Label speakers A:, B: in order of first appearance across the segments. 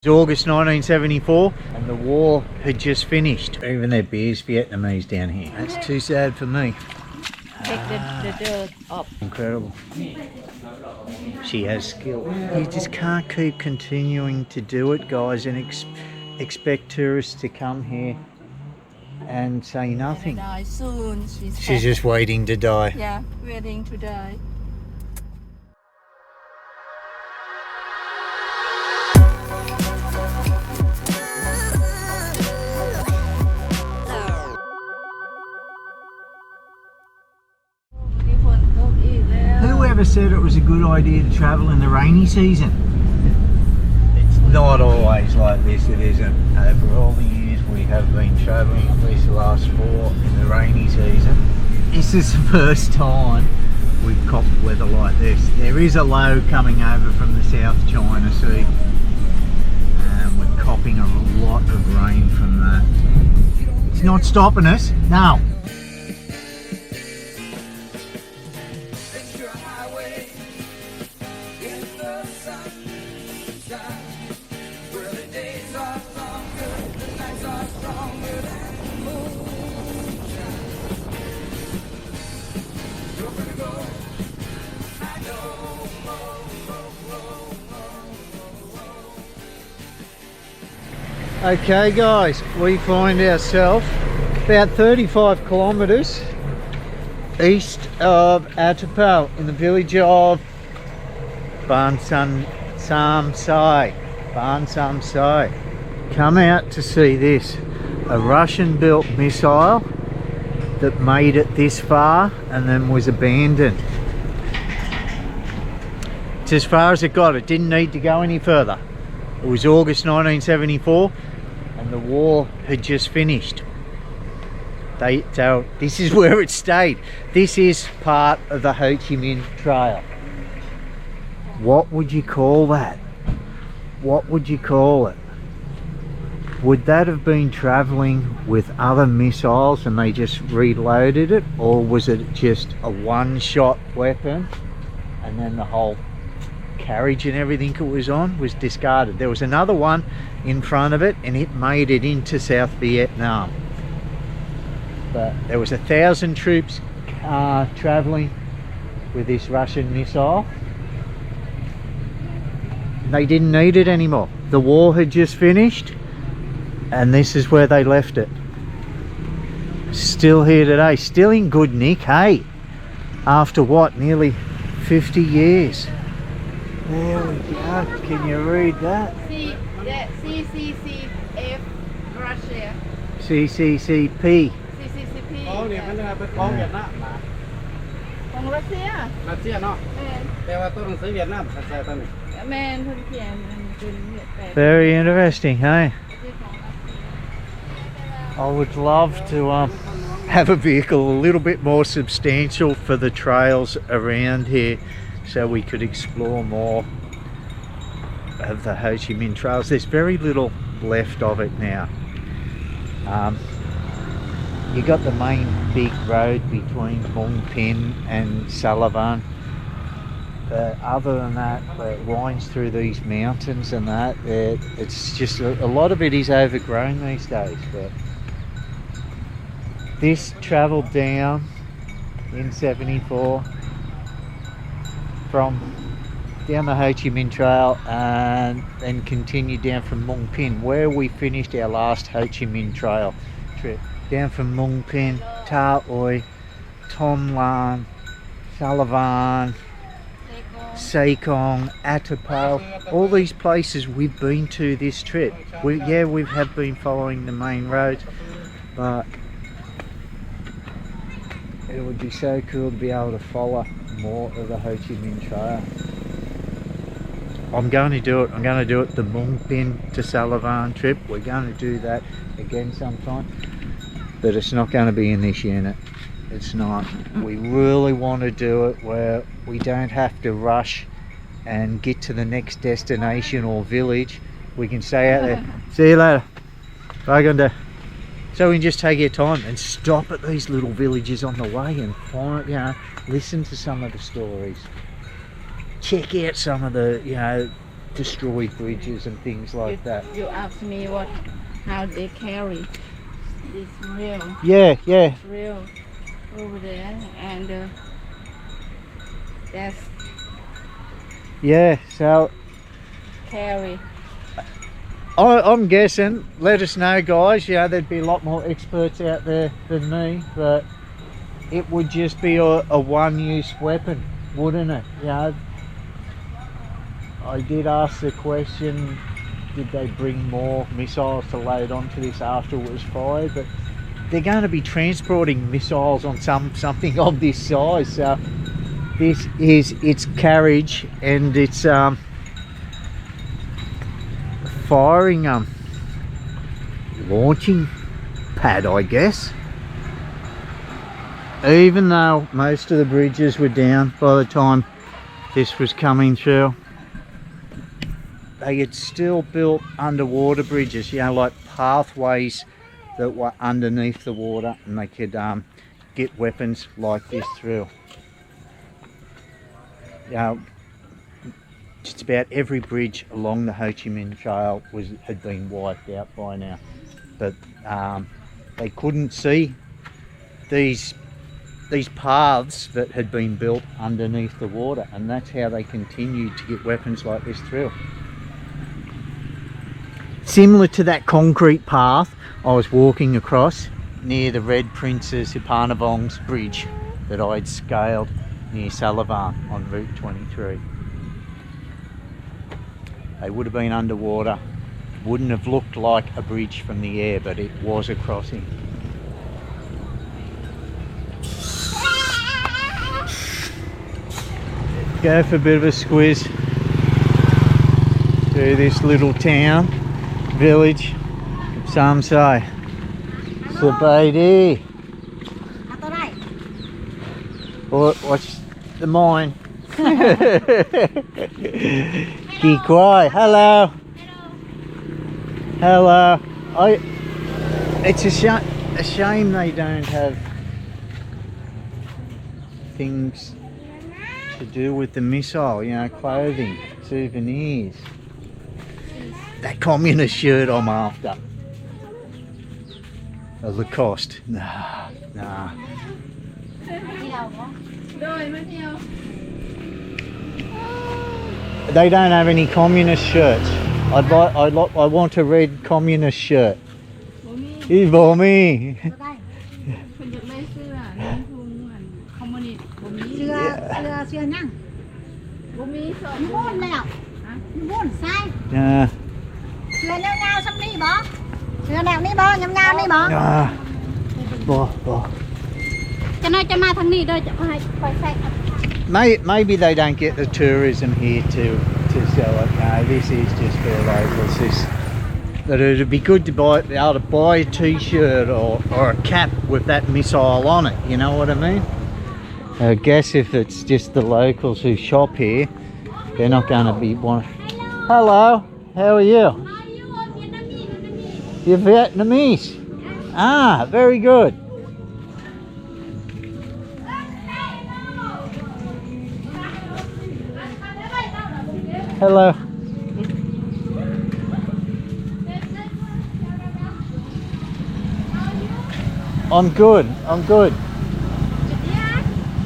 A: It was August 1974 and the war had just finished. Even their beer's Vietnamese down here. That's too sad for me.
B: Take the dirt up.
A: Incredible. She has skill. You just can't keep continuing to do it, guys, and expect tourists to come here and say nothing.
B: Die soon.
A: She's just waiting to die.
B: Yeah, waiting to die.
A: Whoever said it was a good idea to travel in the rainy season? It's not always like this, it isn't. Over all the years we have been travelling, at least the last 4, in the rainy season. This is the first time we've copped weather like this. There is a low coming over from the South China Sea, and we're copping a lot of rain from that. It's not stopping us, no. Okay guys, we find ourselves about 35 kilometres east of Attapeu in the village of Ban Sam Sai. Come out to see this, a Russian built missile that made it this far and then was abandoned. It's as far as it got, it didn't need to go any further. It was August 1974 and the war had just finished. So this is where it stayed. This is part of the Ho Chi Minh Trail. What would you call that? What would you call it? Would that have been travelling with other missiles and they just reloaded it? Or was it just a one-shot weapon and then the whole carriage and everything it was on was discarded? There was another one in front of it and it made it into South Vietnam. But there was 1,000 troops travelling with this Russian missile. They didn't need it anymore. The war had just finished and this is where they left it. Still here today, still in good nick, hey? After what, nearly 50 years. There we go. Can you read that?
B: CCCF Russia.
A: CCCP.
B: CCCP.
C: Oh,เนี่ยมันเป็นของเวียดนามนะ
B: ของรัสเซีย
C: รัสเซียเนาะ
B: แมน
C: แต่ว่าตัวหนังสือเวียดนามใส่ตัวนี้
B: แมนเพิ่นเขียนมันเป็นเวียดแปล
A: Very interesting, hey?
B: ที่ของรัสเซีย
A: I would love to have a vehicle a little bit more substantial for the trails around here so we could explore more of the Ho Chi Minh trails. There's very little left of it now. You got the main big road between Mung Pin and Sullivan. Other than that, it winds through these mountains and that. It's just a lot of it is overgrown these days. But this travelled down in 74 from down the Ho Chi Minh Trail and then continued down from Mung Pin, where we finished our last Ho Chi Minh Trail trip. Down from Mung Pin, Ta Oi, Tom Lan, Sullivan, Sai-kong, Attapeu, all these places we've been to this trip. We have been following the main roads, but it would be so cool to be able to follow more of the Ho Chi Minh Trail. I'm going to do it. I'm going to do it the Mung Pin to Sullivan trip. We're going to do that again sometime, but it's not going to be in this unit. It's not. We really want to do it where we don't have to rush and get to the next destination or village. We can stay out there. See you later. Bye, Gunda. So we can just take our time and stop at these little villages on the way and find, you know, listen to some of the stories. Check out some of the, you know, destroyed bridges and things like that.
B: You asked me how they carry this rail
A: Yeah.
B: over there, and that's
A: Yeah, so
B: carry.
A: I'm guessing, let us know guys, yeah, there'd be a lot more experts out there than me, but it would just be a one-use weapon, wouldn't it? Yeah, I did ask the question, did they bring more missiles to load onto this after it was fired, but they're going to be transporting missiles on something of this size, so this is its carriage and its firing launching pad, I guess. Even though most of the bridges were down by the time this was coming through, they had still built underwater bridges, you know, like pathways that were underneath the water, and they could get weapons like this through. You know, just about every bridge along the Ho Chi Minh Trail had been wiped out by now, but they couldn't see these paths that had been built underneath the water, and that's how they continued to get weapons like this through. Similar to that concrete path I was walking across near the Red Princess Ipanavong's bridge that I'd scaled near Sullivan on Route 23. They would have been underwater, wouldn't have looked like a bridge from the air, but it was a crossing. Go for a bit of a squiz through this little town, village, some say. Sabaidi. What's the mine? Kikwai, hello. Hello. It's a shame they don't have things to do with the missile, you know, clothing, souvenirs. That communist shirt I'm after. A Lacoste. Nah. They don't have any communist shirts. I want a red communist shirt. It's for me.
B: คนอยากได้เสื้อน้องทุงเหมือนคอมมิวนิสต์บ่มี
D: เสื้อยัง
B: บ่มีสอน
D: มุ่นแล้วมุ่นใส่
A: Yeah.
D: เสื้อเงาๆสักนี่บ่เสื้อแนวนี้บ่เงาๆนี่บ่
A: Bo.
D: จะน้อยจะมาทางนี้เด้อจะให้คอยใส่
A: Maybe they don't get the tourism here to sell it. No, this is just for locals. But it'd be good to be able to buy a t-shirt or a cap with that missile on it, you know what I mean? I guess if it's just the locals who shop here, they're not going to be Hello, how are you? You're Vietnamese? Ah, very good. Hello. I'm good.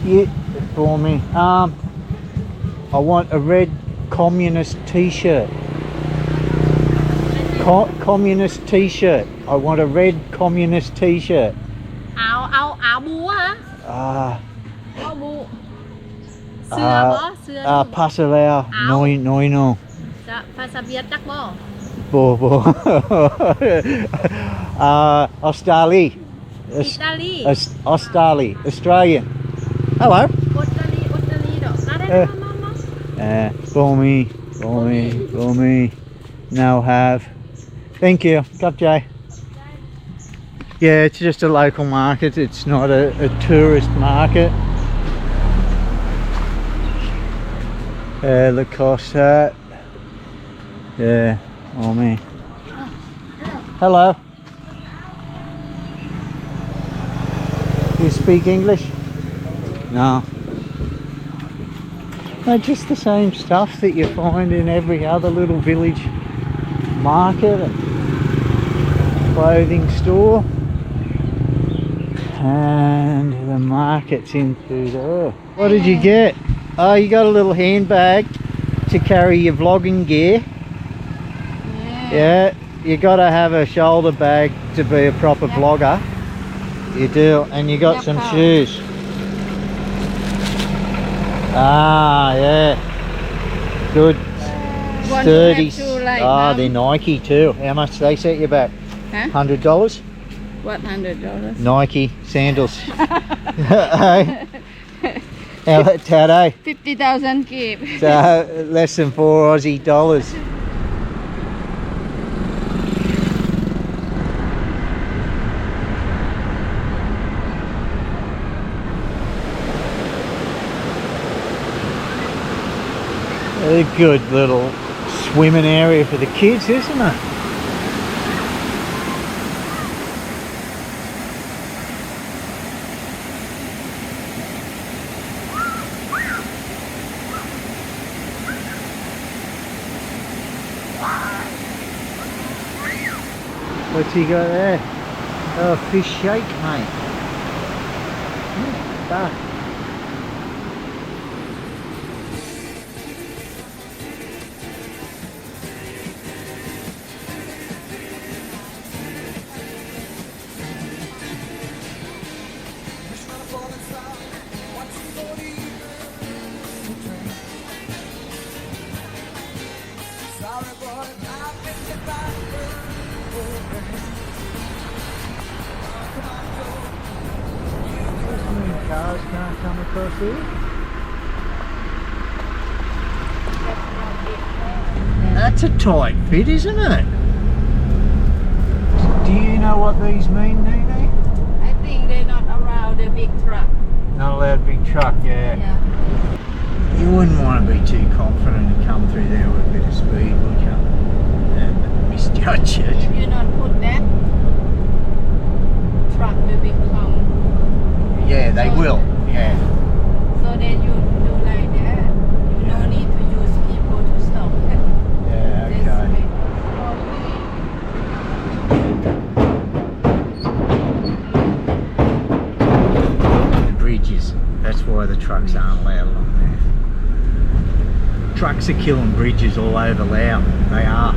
A: Yeah, for me. I want a red communist t-shirt. Communist t-shirt. I want a red communist t-shirt.
D: เอาบูฮะ เอาบูเสื้อบ่เสื้อ
A: Passalao. No.
D: จะภาษาเวียดจักบ่
A: Bo. Australia.
D: อิตาลี
A: Australian. Hello.
D: ออสเตรลีดอกได้
A: For me. Now have. Thank you. Cup Jay. Yeah, it's just a local market. It's not a tourist market. Lacoste hat. Yeah, for me. Hello. You speak English? No. They're just the same stuff that you find in every other little village market and clothing store. And the market's into there. What did you get? Oh, you got a little handbag to carry your vlogging gear. Yeah, you gotta have a shoulder bag to be a proper vlogger. You do, and you got some shoes. Ah, yeah. Good. Sturdy. Ah, they're Nike too. How much do they set you back?
B: Huh?
A: $100?
B: What, $100?
A: Nike sandals. How they?
B: 50,000 kip.
A: So less than 4 Aussie dollars. A good little swimming area for the kids, isn't it? What's he got there? Oh, fish shake, mate. Ah. Cars can't come across here. That's a tight fit, isn't it? Do you know what these mean, Neenee?
B: I think they're not allowed the big truck.
A: Not allowed big truck, yeah. You wouldn't want to be too confident and come through there with a bit of speed, would you? And misjudge it.
B: If you not put that truck will become.
A: Yeah, they will. Yeah.
B: So then you do like that. You don't need to use people to stop.
A: Yeah, okay. The bridges. That's why the trucks aren't allowed along there. Trucks are killing bridges all over Laos. They are.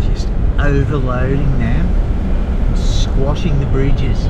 A: Just overloading them. Squashing the bridges.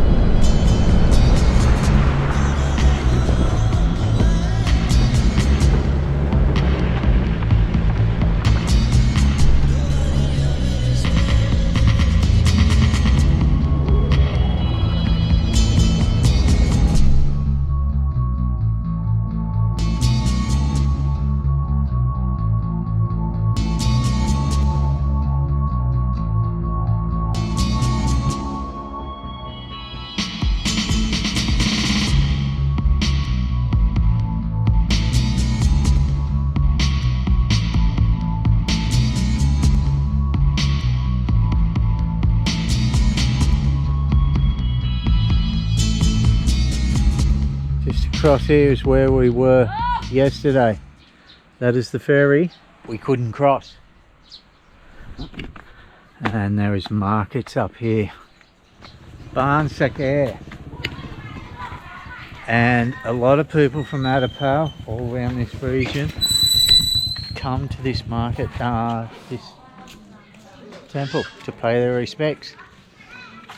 A: Across here is where we were yesterday. That is the ferry we couldn't cross. And there is markets up here. Vientiane. And a lot of people from Attapeu, all around this region, come to this market, this temple to pay their respects.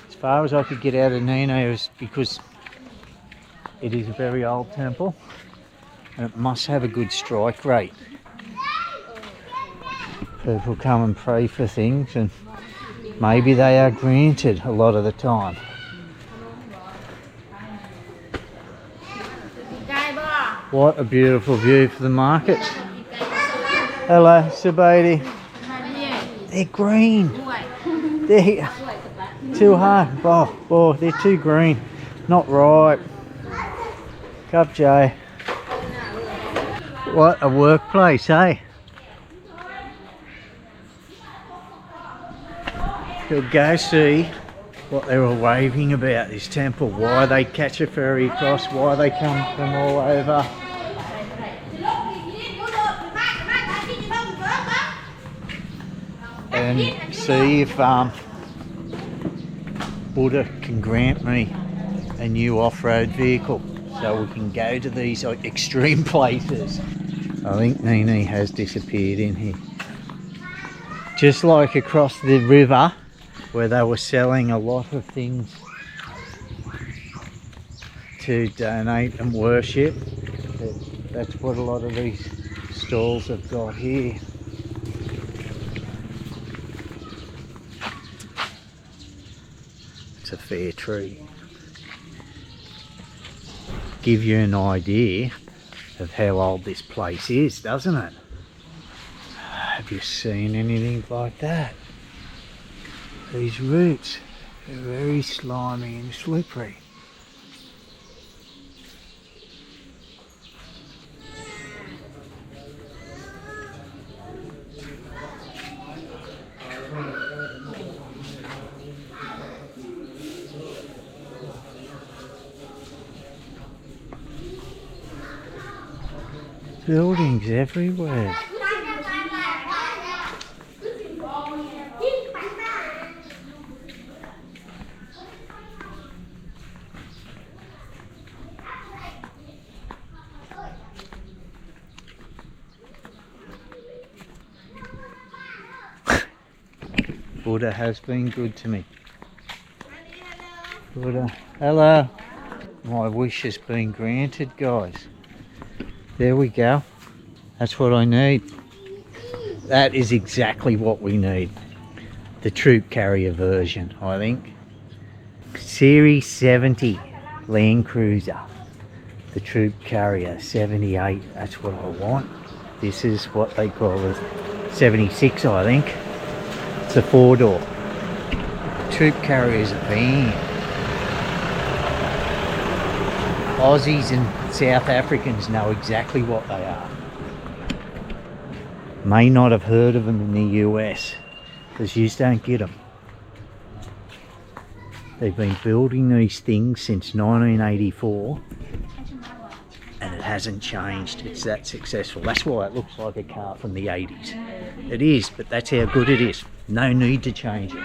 A: As far as I could get out of Neenee was because it is a very old temple and it must have a good strike rate. People come and pray for things and maybe they are granted a lot of the time. What a beautiful view for the markets. Hello, Sabadi. They're green. They're too hard. Oh, they're too green. Not ripe. Cup Jay. What a workplace, eh? You'll go see what they're all raving about, this temple. Why they catch a ferry across, why they come from all over. And see if Buddha can grant me a new off-road vehicle so we can go to these like extreme places. I think Neenee has disappeared in here. Just like across the river where they were selling a lot of things to donate and worship. That's what a lot of these stalls have got here. It's a fair tree. Give you an idea of how old this place is, doesn't it? Have you seen anything like that? These roots are very slimy and slippery. Buildings everywhere. Buddha has been good to me. Buddha, hello. My wish has been granted, guys. There we go. That's what I need. That is exactly what we need. The troop carrier version, I think. Series 70 Land Cruiser. The troop carrier 78. That's what I want. This is what they call a 76, I think. It's a 4-door. Troop carrier is a van. Aussies and South Africans know exactly what they are. May not have heard of them in the US because you just don't get them. They've been building these things since 1984 and it hasn't changed. It's that successful. That's why it looks like a car from the 80s. It is, but that's how good it is. No need to change it.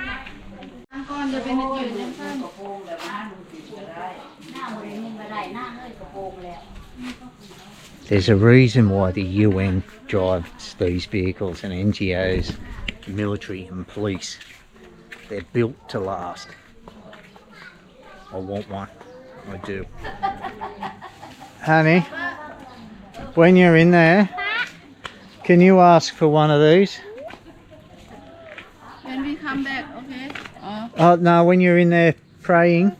A: There's a reason why the UN drives these vehicles and NGOs, military and police. They're built to last. I want one. I do. Honey, when you're in there, can you ask for one of these?
B: When we come back, okay?
A: Oh no, when you're in there praying,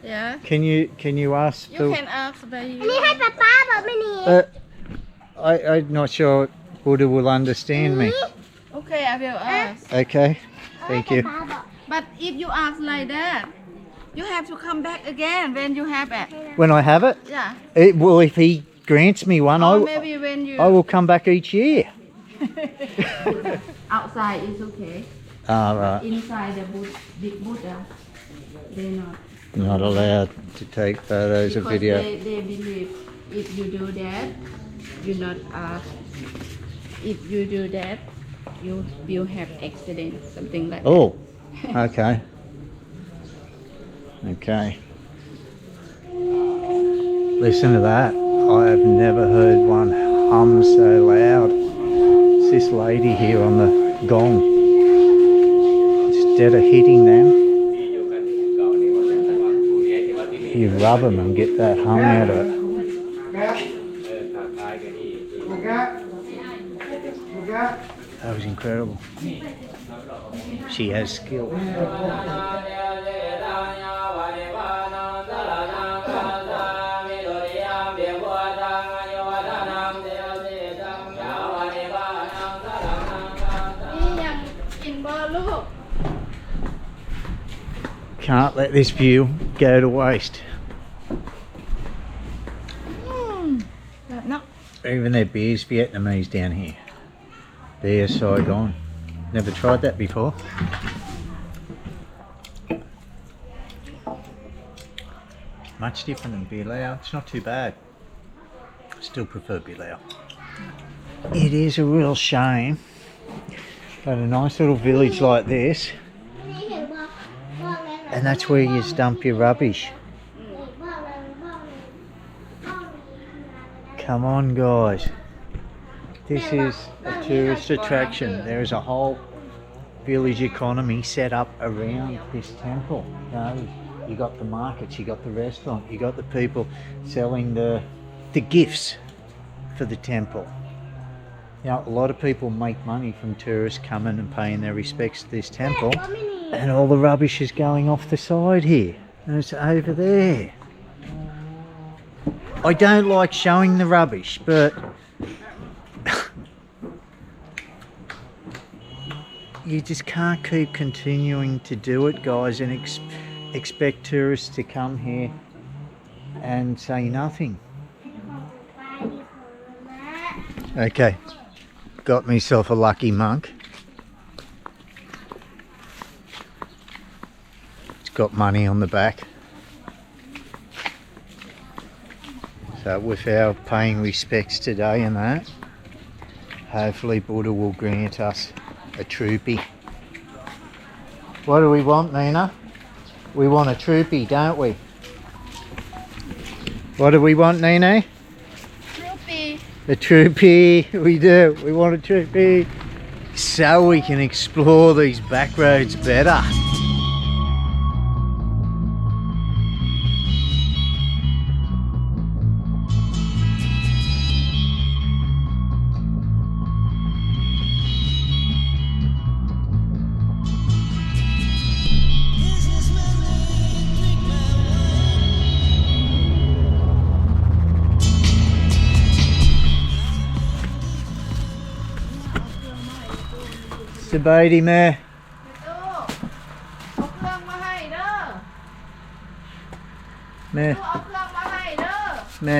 B: Yeah.
A: can you ask
B: You
A: for...
B: can ask by you.
A: I'm not sure Buddha will understand me.
B: Okay, I will ask.
A: Okay, thank you.
B: But if you ask like that, you have to come back again when you have it.
A: When I have it?
B: Yeah.
A: Well, if he grants me one,
B: Or maybe when you...
A: I will come back each year.
B: Outside is okay.
A: Ah, right.
B: Inside the big Buddha, they're not.
A: Not allowed to take photos or
B: Because
A: video.
B: they believe if you do that, you not if you do that, you will have accident, something like
A: Oh, okay. Okay. Listen to that. I have never heard one hum so loud. It's this lady here on the gong. Instead of hitting them, you rub them and get that hum out of it. That was incredible. She has skill. Can't let this view go to waste.
B: No.
A: Even their beer's Vietnamese down here. Beer, Saigon. Never tried that before. much different than Bilao. It's not too bad. Still prefer Bilao. It is a real shame that a nice little village like this, and that's where you dump your rubbish. Come on, guys. This is a tourist attraction. There is a whole village economy set up around this temple. You got the markets, you got the restaurant, you got the people selling the gifts for the temple. You know, a lot of people make money from tourists coming and paying their respects to this temple, and all the rubbish is going off the side here, and it's over there. I don't like showing the rubbish, but you just can't keep continuing to do it, guys, and expect tourists to come here and say nothing. Okay, got myself a lucky monk. It's got money on the back. So with our paying respects today and that, hopefully Buddha will grant us a troopy. What do we want, Nina? We want a troopy, don't we? What do we want, Neenee?
B: Troopy.
A: A troopy, we do. We want a troopy so we can explore these back roads better. Sabadi me.
B: เอาเครื่องมาให้เด้อ
A: Me.
B: เอาเครื่องมาให้เด้อ
A: Me.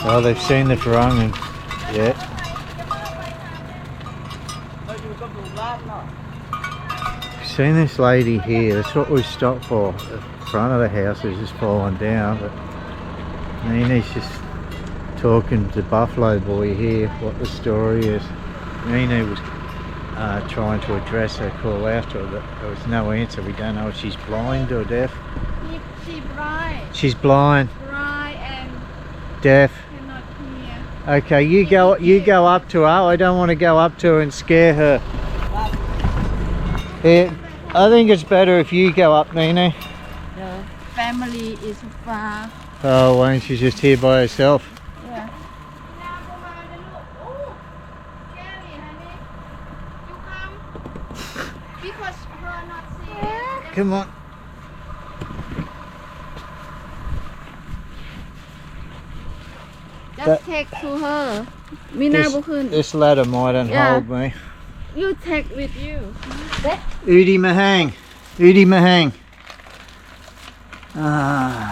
A: Oh, they've seen the Farang and yeah.
C: เราอยู่กับลูกหลานเนาะ
A: Seen this lady here. That's what we stopped for. The front of the house is just fallen down, but Neenee's just talking to Buffalo Boy here what the story is. Neenee was trying to address her call after her, but there was no answer. We don't know if she's blind or deaf.
B: She blind.
A: She's blind,
B: Blind and
A: deaf.
B: cannot hear.
A: Okay, you go up to her. I don't want to go up to her and scare her. Yeah, I think it's better if you go up, Neenee.
B: The family is far.
A: Oh, why don't you just here by herself?
B: Yeah. Because her not seeing.
A: Come on.
B: Just take to her. มีหน้าบ่ขึ้น
A: This ladder mightn't
B: Yeah.
A: hold me.
B: You take with you.
A: Udi Mahang. Udi Mahang. Ah,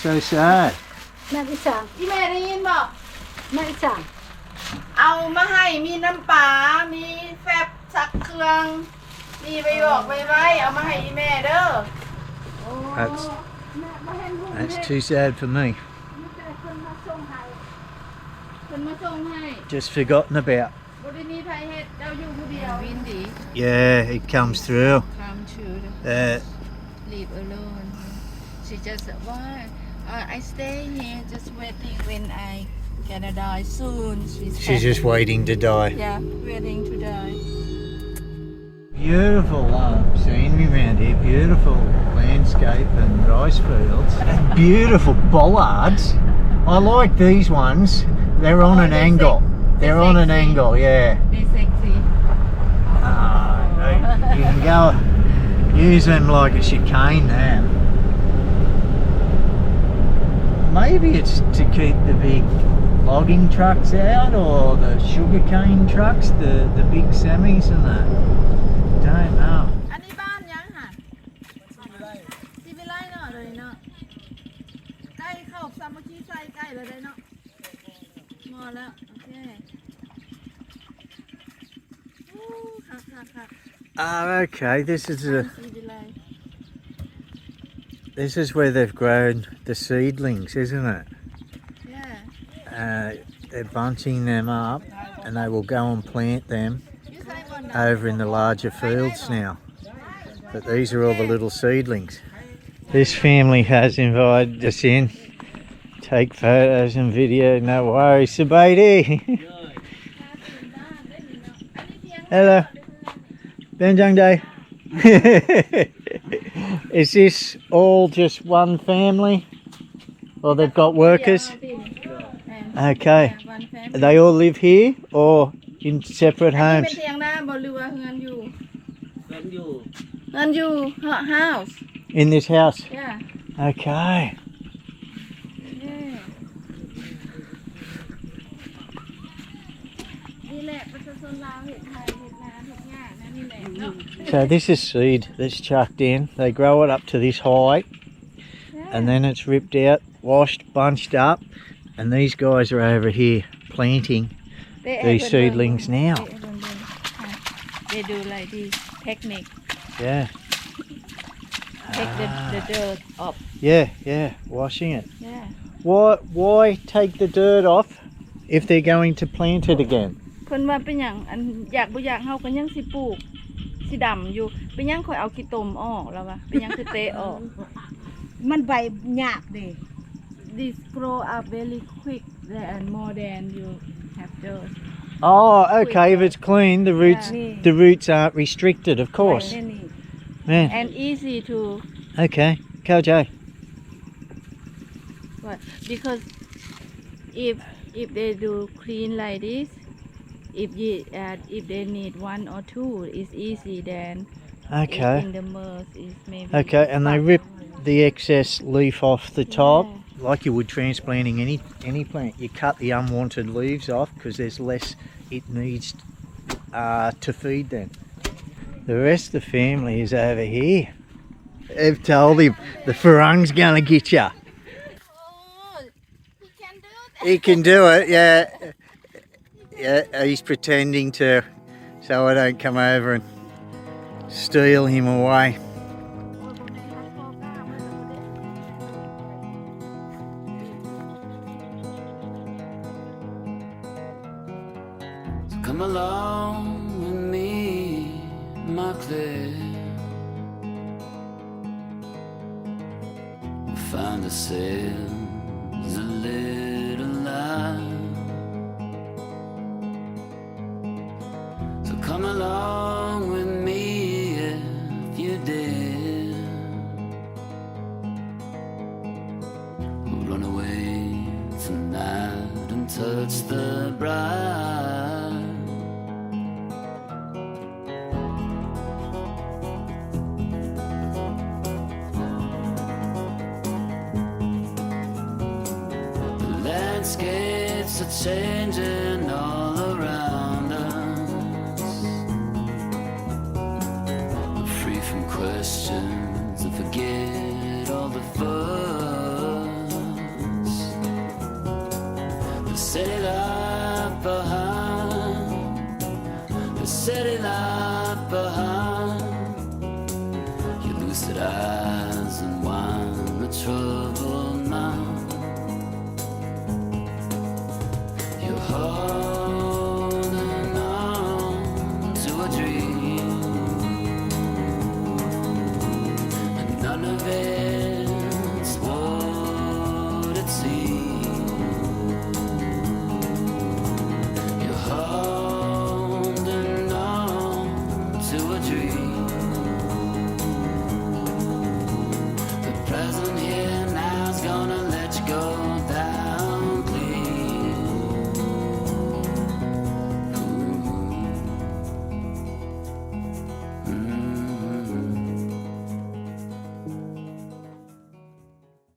A: so sad.
B: แม่ที่สามพี่แม่ได้ยินบอกแม่ที่สามเอามาให้มีน้ำปลา มีแฟบสักเครื่อง มีใบบอกใบไว้เอามาให้อีแม่เด้อ
A: That's too sad for me.
B: คนมาส่งให้
A: Just forgotten about.
B: บ่ได้มีไผเฮ็ดเจ้าอยู่ผู้เดียววินดี
A: Yeah, it comes through.
B: Come to leave alone. She just why I stay here just waiting when I gonna die soon.
A: She's just waiting to die.
B: Yeah, waiting to die.
A: Beautiful scenery around here. Beautiful landscape and rice fields. And beautiful bollards. I like these ones. They're on an angle. They're on an angle, yeah.
B: They sexy.
A: You can go use them like a chicane now. Maybe it's to keep the big logging trucks out, or the sugarcane trucks, the big semis and that. Don't know.
B: อันนี้บ้านยังค่ะที่วิไลเนาะเลยเนาะใกล้เข้าสามัคคีใส่ใกล้เลยเนาะมอแล้วโอเคค่ะ
A: Okay, this is a...
B: ที่วิไล
A: This is where they've grown the seedlings, isn't it?
B: Yeah.
A: They're bunching them up and they will go and plant them over in the larger fields now. But these are all the little seedlings. This family has invited us in. Take photos and video, no worries. Sabaidi. Hello. Benjang Day. Is this all just one family? Or they've got workers? Okay. They all live here or in separate
B: อันนี้
A: homes?
B: เป็นเตียงหน้าบ่หรือว่าเฮือนอยู่
C: เงินอยู่
B: เฮือนอยู่ house
A: In this house?
B: yeah
A: Okay.
B: yeah นี่แหละประชาชนลาวเฮ็ดไทยเฮ็ดนาทุกอย่างนะนี่แหละเนาะ
A: So this is seed that's chucked in. They grow it up to this height and then it's ripped out, washed, bunched up, and these guys are over here planting these seedlings now.
B: They do like this technique.
A: Yeah.
B: Take the dirt off.
A: Yeah, washing it.
B: Yeah.
A: Why take the dirt off if they're going to plant it again?
B: เพิ่นว่าเป็นหยังอันอยากบ่อยากเฮาก็ยังสิปลูกสิดำอยู่เป็นหยังข่อยเอาขี้ตมออกแล้วว่าเป็นหยังคือเตะออก
D: มันใบหยาบดิ
B: This grow up very quick and more than you have dirt.
A: Oh, okay. If it's clean, the roots aren't restricted, of course. Man.
B: And easy to
A: Okay. Kao
B: what because if they do clean like this, if they need one or two, it's easy then.
A: Okay.
B: In the merge is maybe.
A: Okay, and they rip the excess leaf off the top, like you would transplanting any plant. You cut the unwanted leaves off because there's less it needs to feed them. The rest of the family is over here. They've told him the Farang's gonna get ya.
B: Oh, he can do that.
A: He can do it, yeah. Yeah, he's pretending to, so I don't come over and steal him away.
E: Come along with me, my Claire. We'll find ourselves a little life. So come along with me if you dare. We'll run away tonight and touch the bride. Landscapes are changing all around us. We're free from questions and forget all the fuss. The city life behind, the city life behind. You lucid eyes.